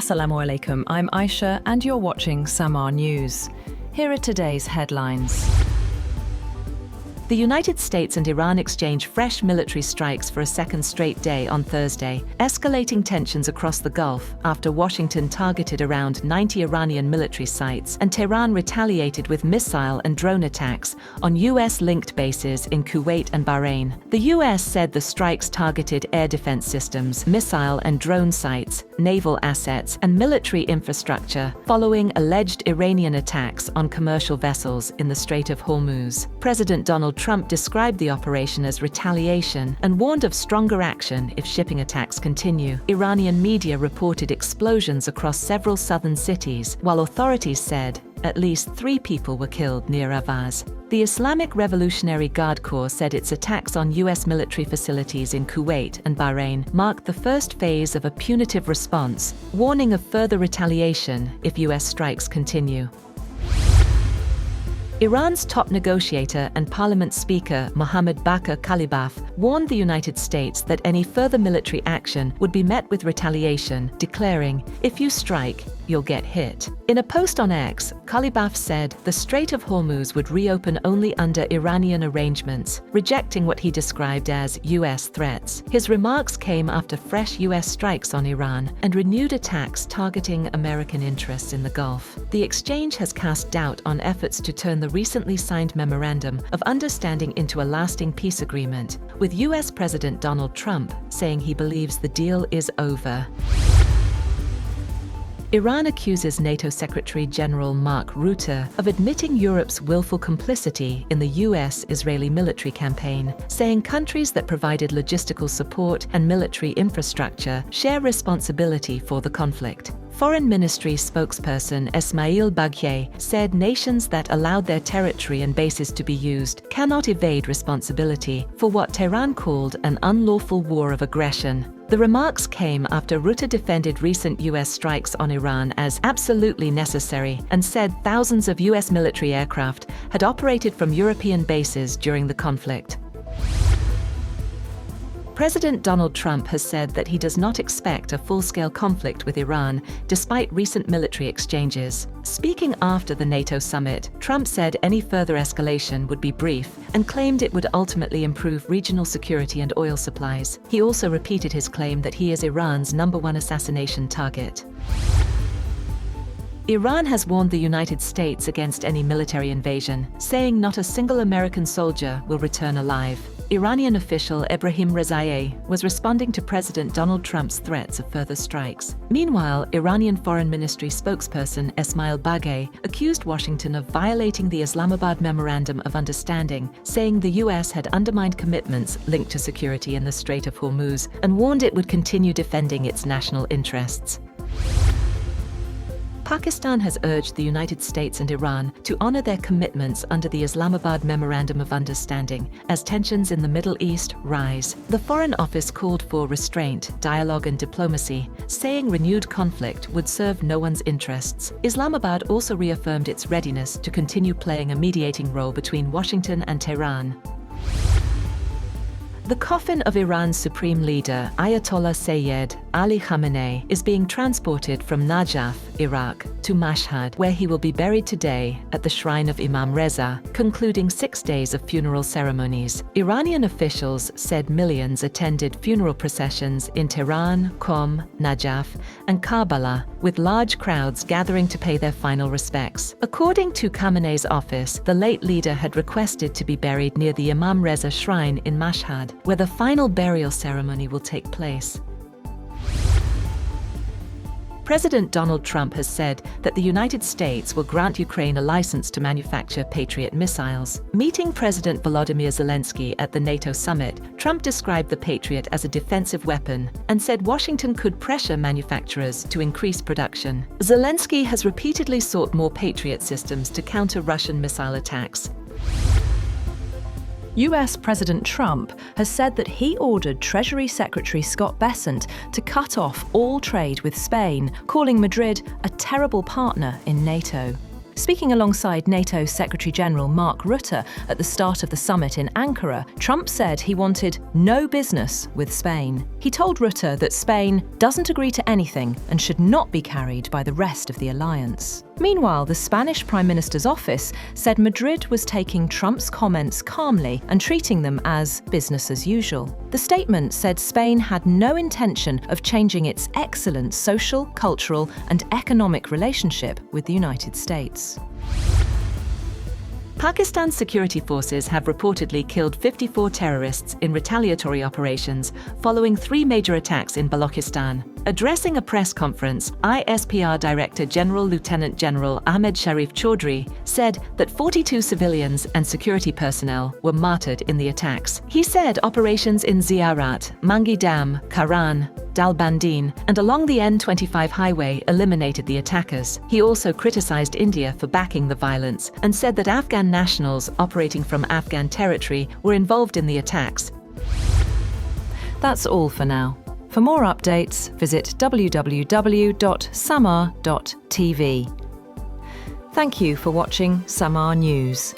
Assalamu alaikum, I'm Aisha and you're watching Samaa News. Here are today's headlines. The United States and Iran exchange fresh military strikes for a second straight day on Thursday, escalating tensions across the Gulf after Washington targeted around 90 Iranian military sites and Tehran retaliated with missile and drone attacks on US-linked bases in Kuwait and Bahrain. The US said the strikes targeted air defense systems, missile and drone sites, naval assets, and military infrastructure following alleged Iranian attacks on commercial vessels in the Strait of Hormuz. President Donald Trump described the operation as retaliation and warned of stronger action if shipping attacks continue. Iranian media reported explosions across several southern cities, while authorities said at least 3 people were killed near Avaz. The Islamic Revolutionary Guard Corps said its attacks on US military facilities in Kuwait and Bahrain marked the first phase of a punitive response, warning of further retaliation if US strikes continue. Iran's top negotiator and parliament speaker Mohammad Bakir Kalibaf warned the United States that any further military action would be met with retaliation, declaring, "If you strike, you'll get hit." In a post on X, Kalibaf said the Strait of Hormuz would reopen only under Iranian arrangements, rejecting what he described as US threats. His remarks came after fresh US strikes on Iran and renewed attacks targeting American interests in the Gulf. The exchange has cast doubt on efforts to turn the recently signed Memorandum of Understanding into a lasting peace agreement, with US President Donald Trump saying he believes the deal is over. Iran accuses NATO Secretary-General Mark Rutte of admitting Europe's willful complicity in the US-Israeli military campaign, saying countries that provided logistical support and military infrastructure share responsibility for the conflict. Foreign Ministry spokesperson Ismail Baghaei said nations that allowed their territory and bases to be used cannot evade responsibility for what Tehran called an unlawful war of aggression. The remarks came after Rutte defended recent US strikes on Iran as absolutely necessary and said thousands of US military aircraft had operated from European bases during the conflict. President Donald Trump has said that he does not expect a full-scale conflict with Iran, despite recent military exchanges. Speaking after the NATO summit, Trump said any further escalation would be brief and claimed it would ultimately improve regional security and oil supplies. He also repeated his claim that he is Iran's #1 assassination target. Iran has warned the United States against any military invasion, saying not a single American soldier will return alive. Iranian official Ebrahim Rezaiei was responding to President Donald Trump's threats of further strikes. Meanwhile, Iranian Foreign Ministry spokesperson Ismail Baghaei accused Washington of violating the Islamabad Memorandum of Understanding, saying the US had undermined commitments linked to security in the Strait of Hormuz and warned it would continue defending its national interests. Pakistan has urged the United States and Iran to honor their commitments under the Islamabad Memorandum of Understanding as tensions in the Middle East rise. The Foreign Office called for restraint, dialogue and diplomacy, saying renewed conflict would serve no one's interests. Islamabad also reaffirmed its readiness to continue playing a mediating role between Washington and Tehran. The coffin of Iran's supreme leader, Ayatollah Sayyid Ali Khamenei, is being transported from Najaf, Iraq, to Mashhad, where he will be buried today at the shrine of Imam Reza, concluding 6 days of funeral ceremonies. Iranian officials said millions attended funeral processions in Tehran, Qom, Najaf, and Karbala, with large crowds gathering to pay their final respects. According to Khamenei's office, the late leader had requested to be buried near the Imam Reza shrine in Mashhad, where the final burial ceremony will take place. President Donald Trump has said that the United States will grant Ukraine a license to manufacture Patriot missiles. Meeting President Volodymyr Zelensky at the NATO summit, Trump described the Patriot as a defensive weapon and said Washington could pressure manufacturers to increase production. Zelensky has repeatedly sought more Patriot systems to counter Russian missile attacks. US President Trump has said that he ordered Treasury Secretary Scott Bessent to cut off all trade with Spain, calling Madrid a terrible partner in NATO. Speaking alongside NATO Secretary-General Mark Rutte at the start of the summit in Ankara, Trump said he wanted no business with Spain. He told Rutte that Spain doesn't agree to anything and should not be carried by the rest of the alliance. Meanwhile, the Spanish Prime Minister's office said Madrid was taking Trump's comments calmly and treating them as business as usual. The statement said Spain had no intention of changing its excellent social, cultural, and economic relationship with the United States. Pakistan's security forces have reportedly killed 54 terrorists in retaliatory operations following 3 major attacks in Balochistan. Addressing a press conference, ISPR Director General Lieutenant General Ahmed Sharif Chaudhry said that 42 civilians and security personnel were martyred in the attacks. He said operations in Ziarat, Mangi Dam, Karan, Dalbandine, and along the N25 highway eliminated the attackers. He also criticized India for backing the violence and said that Afghan nationals operating from Afghan territory were involved in the attacks. That's all for now. For more updates, visit www.samaa.tv. Thank you for watching Samaa News.